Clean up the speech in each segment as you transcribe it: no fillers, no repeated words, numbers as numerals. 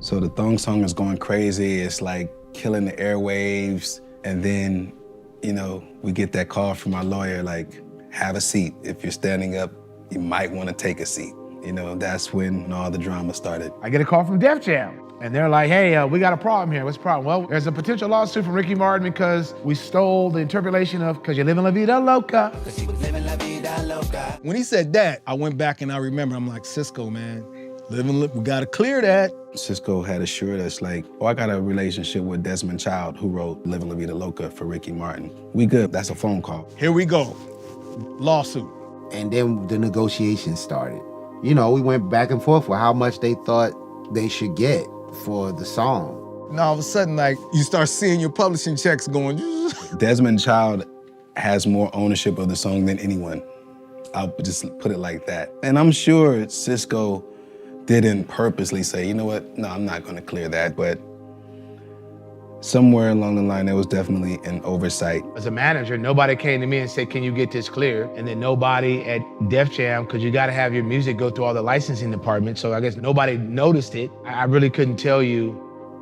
So the thong song is going crazy. It's like killing the airwaves. And then, we get that call from our lawyer, like, have a seat. If you're standing up, you might want to take a seat. That's when all the drama started. I get a call from Def Jam. And they're like, hey, we got a problem here. What's the problem? Well, there's a potential lawsuit from Ricky Martin because we stole the interpolation of "Cause you're living la vida loca." When he said that, I went back and I remember, I'm like, Sisqo, man, we gotta clear that. Sisqo had assured us, like, I got a relationship with Desmond Child, who wrote Livin' La Vida Loca for Ricky Martin. We good, that's a phone call. Here we go, lawsuit. And then the negotiations started. We went back and forth with how much they thought they should get for the song. And all of a sudden, like, you start seeing your publishing checks going. Desmond Child has more ownership of the song than anyone. I'll just put it like that. And I'm sure Sisqo didn't purposely say, you know what, no, I'm not gonna clear that, but somewhere along the line, there was definitely an oversight. As a manager, nobody came to me and said, can you get this clear? And then nobody at Def Jam, because you gotta have your music go through all the licensing departments, so I guess nobody noticed it. I really couldn't tell you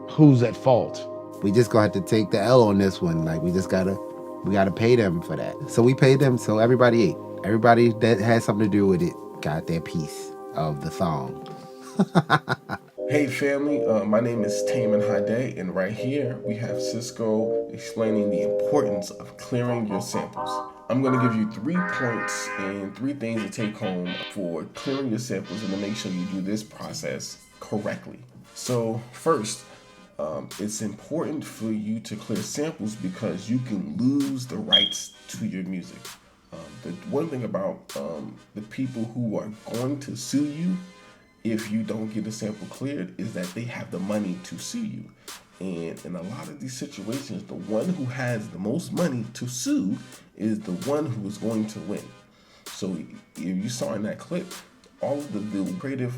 who's at fault. We just gonna have to take the L on this one. Like, we gotta pay them for that. So we paid them, so everybody ate. Everybody that had something to do with it got their piece of the song. Hey family, my name is Tamen Hade, and right here we have Sisqo explaining the importance of clearing your samples. I'm going to give you 3 points and 3 things to take home for clearing your samples and to make sure you do this process correctly. So first, it's important for you to clear samples because you can lose the rights to your music. The one thing about the people who are going to sue you if you don't get a sample cleared is that they have the money to sue you. And in a lot of these situations, the one who has the most money to sue is the one who is going to win. So if you saw in that clip, all of the creative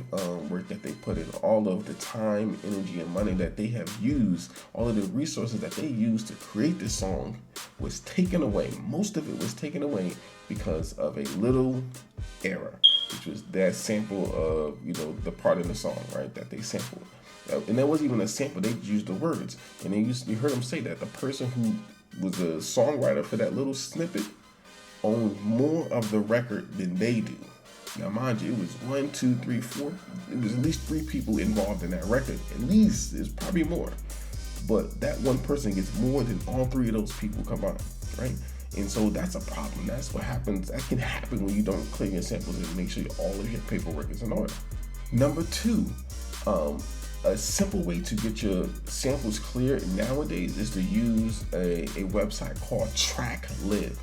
work that they put in, all of the time, energy, and money that they have used, all of the resources that they used to create this song was taken away. Most of it was taken away because of a little error, which was that sample of, the part in the song, right, that they sampled. And that wasn't even a sample, they used the words. And you heard them say that the person who was the songwriter for that little snippet owned more of the record than they do. Now, mind you, it was 1, 2, 3, 4. It was at least 3 people involved in that record. At least, there's probably more. But that one person gets more than all 3 of those people combined, right? And so that's a problem. That's what happens. That can happen when you don't clear your samples and make sure all of your paperwork is in order. Number 2, a simple way to get your samples cleared nowadays is to use a website called TrackLib.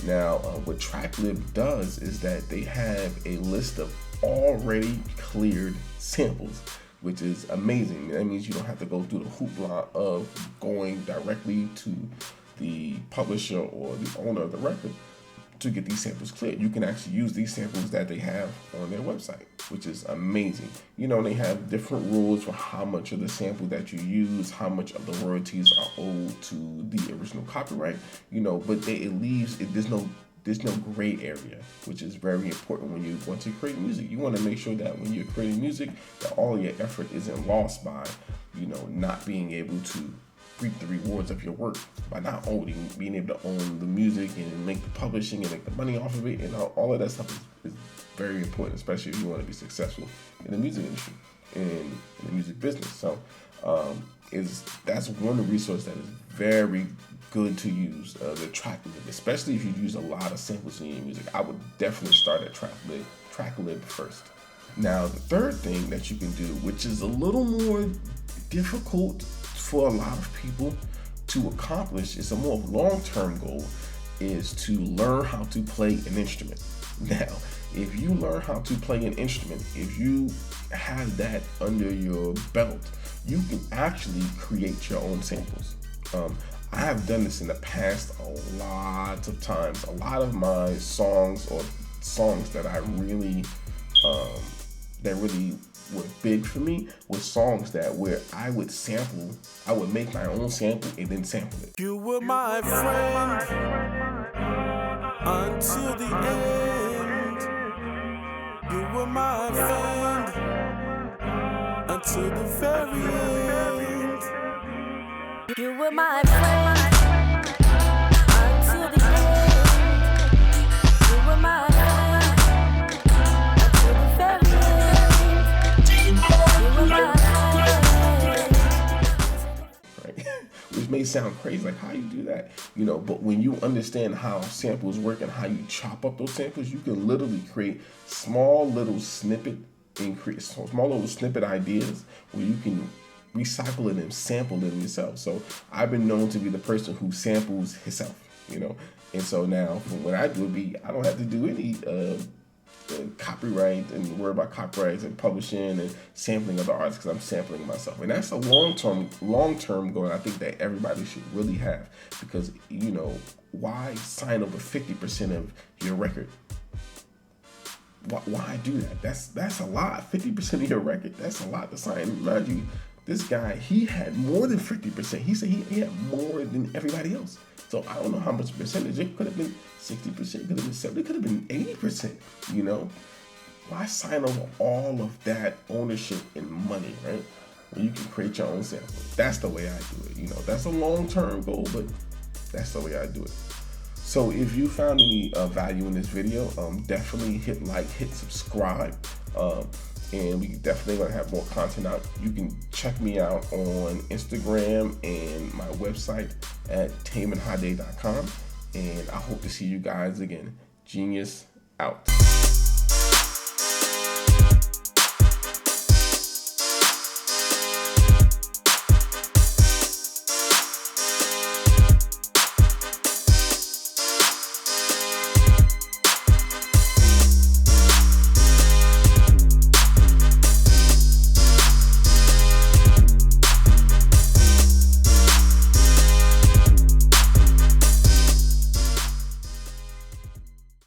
Now, what TrackLib does is that they have a list of already cleared samples, which is amazing. That means you don't have to go through the hoopla of going directly to the publisher or the owner of the record to get these samples cleared. You can actually use these samples that they have on their website, which is amazing. They have different rules for how much of the sample that you use, how much of the royalties are owed to the original copyright, but there's no gray area, which is very important when you want to create music. You want to make sure that when you're creating music, that all your effort isn't lost by, not being able to reap the rewards of your work by not being able to own the music and make the publishing and make the money off of it, and all of that stuff is very important, especially if you want to be successful in the music industry and in the music business. So that's one resource that is very good to use, the TrackLib, especially if you use a lot of samples in your music. I would definitely start at TrackLib first. Now, the third thing that you can do, which is a little more difficult for a lot of people to accomplish, it's a more long-term goal, is to learn how to play an instrument. Now, if you learn how to play an instrument, if you have that under your belt, you can actually create your own samples. I have done this in the past a lot of times. A lot of my songs or songs that I really, that really were big for me was songs where I would make my own sample and then sample it. You were my friend until the end. You were my friend until the very end. were my friend until the end. You were my friend until the very end. You were my friend. Right? Which may sound crazy, like how you do that, you know, but when you understand how samples work and how you chop up those samples, you can literally create small little snippet ideas where you can recycle it and sample them yourself. So I've been known to be the person who samples himself, you know, and so now from what I do I don't have to do any copyright and worry about copyrights and publishing and sampling other artists because I'm sampling myself. And that's a long-term goal I think that everybody should really have, because, you know, why sign over 50% of your record? Why do that? That's a lot. 50% of your record, that's a lot to sign. Mind you, this guy, he had more than 50%. He said he had more than everybody else. So I don't know how much percentage. It could have been 60%, could have been 70%, could have been 80%, you know? Why sign over all of that ownership and money, right? Where you can create your own sample. That's the way I do it, you know? That's a long-term goal, but that's the way I do it. So if you found any value in this video, definitely hit like, hit subscribe, and we definitely gonna have more content out. You can check me out on Instagram and my website at tamenhade.com, and I hope to see you guys again. Genius out.